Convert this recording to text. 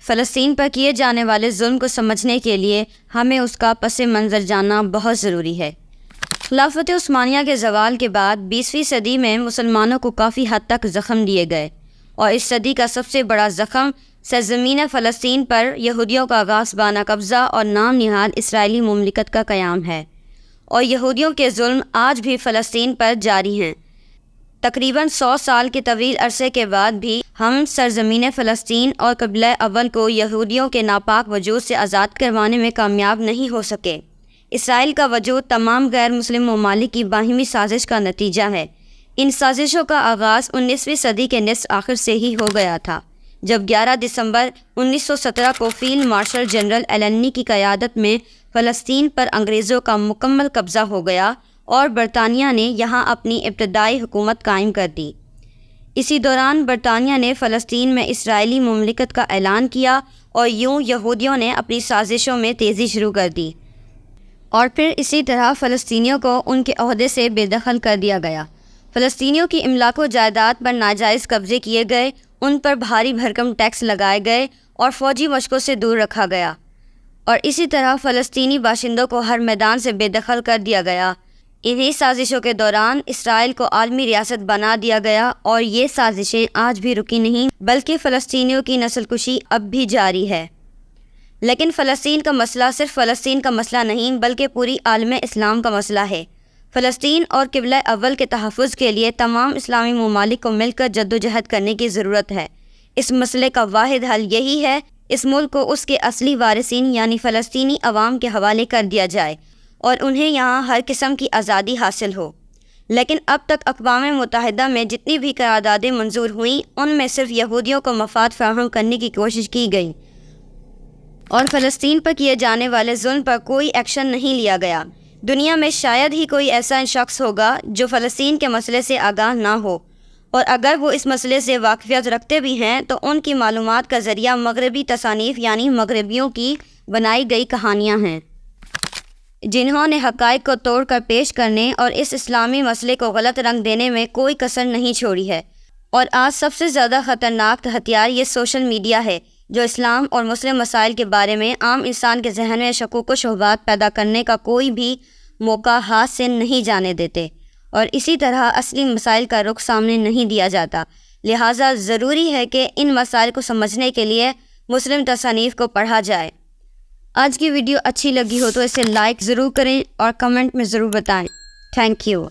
فلسطین پر کیے جانے والے ظلم کو سمجھنے کے لیے ہمیں اس کا پس منظر جاننا بہت ضروری ہے۔ خلافت عثمانیہ کے زوال کے بعد 20ویں صدی میں مسلمانوں کو کافی حد تک زخم دیے گئے، اور اس صدی کا سب سے بڑا زخم سرزمین فلسطین پر یہودیوں کا غاصبانہ قبضہ اور نام نہاد اسرائیلی مملکت کا قیام ہے، اور یہودیوں کے ظلم آج بھی فلسطین پر جاری ہیں۔ تقریباً 100 سال کے طویل عرصے کے بعد بھی ہم سرزمین فلسطین اور قبلہ اول کو یہودیوں کے ناپاک وجود سے آزاد کروانے میں کامیاب نہیں ہو سکے۔ اسرائیل کا وجود تمام غیر مسلم ممالک کی باہمی سازش کا نتیجہ ہے۔ ان سازشوں کا آغاز 19ویں صدی کے نصف آخر سے ہی ہو گیا تھا، جب 11 دسمبر 1917 کو فیلڈ مارشل جنرل ایلنی کی قیادت میں فلسطین پر انگریزوں کا مکمل قبضہ ہو گیا اور برطانیہ نے یہاں اپنی ابتدائی حکومت قائم کر دی۔ اسی دوران برطانیہ نے فلسطین میں اسرائیلی مملکت کا اعلان کیا، اور یوں یہودیوں نے اپنی سازشوں میں تیزی شروع کر دی، اور پھر اسی طرح فلسطینیوں کو ان کے عہدے سے بے دخل کر دیا گیا۔ فلسطینیوں کی املاک و جائیداد پر ناجائز قبضے کیے گئے، ان پر بھاری بھرکم ٹیکس لگائے گئے اور فوجی مشقوں سے دور رکھا گیا، اور اسی طرح فلسطینی باشندوں کو ہر میدان سے بے دخل کر دیا گیا۔ انہی سازشوں کے دوران اسرائیل کو عالمی ریاست بنا دیا گیا، اور یہ سازشیں آج بھی رکی نہیں، بلکہ فلسطینیوں کی نسل کشی اب بھی جاری ہے۔ لیکن فلسطین کا مسئلہ صرف فلسطین کا مسئلہ نہیں، بلکہ پوری عالم اسلام کا مسئلہ ہے۔ فلسطین اور قبلہ اول کے تحفظ کے لیے تمام اسلامی ممالک کو مل کر جدوجہد کرنے کی ضرورت ہے۔ اس مسئلے کا واحد حل یہی ہے، اس ملک کو اس کے اصلی وارثین یعنی فلسطینی عوام کے حوالے کر دیا جائے، اور انہیں یہاں ہر قسم کی آزادی حاصل ہو۔ لیکن اب تک اقوام متحدہ میں جتنی بھی قراردادیں منظور ہوئیں، ان میں صرف یہودیوں کو مفاد فراہم کرنے کی کوشش کی گئی، اور فلسطین پر کیے جانے والے ظلم پر کوئی ایکشن نہیں لیا گیا۔ دنیا میں شاید ہی کوئی ایسا شخص ہوگا جو فلسطین کے مسئلے سے آگاہ نہ ہو، اور اگر وہ اس مسئلے سے واقفیت رکھتے بھی ہیں تو ان کی معلومات کا ذریعہ مغربی تصانیف یعنی مغربیوں کی بنائی گئی کہانیاں ہیں، جنہوں نے حقائق کو توڑ کر پیش کرنے اور اس اسلامی مسئلے کو غلط رنگ دینے میں کوئی کسر نہیں چھوڑی ہے۔ اور آج سب سے زیادہ خطرناک ہتھیار یہ سوشل میڈیا ہے، جو اسلام اور مسلم مسائل کے بارے میں عام انسان کے ذہن میں شکوک و شبہات پیدا کرنے کا کوئی بھی موقع ہاتھ سے نہیں جانے دیتے، اور اسی طرح اصلی مسائل کا رخ سامنے نہیں دیا جاتا۔ لہٰذا ضروری ہے کہ ان مسائل کو سمجھنے کے لیے مسلم تصانیف کو پڑھا جائے۔ آج کی ویڈیو اچھی لگی ہو تو اسے لائک ضرور کریں اور کمنٹ میں ضرور بتائیں۔ Thank you.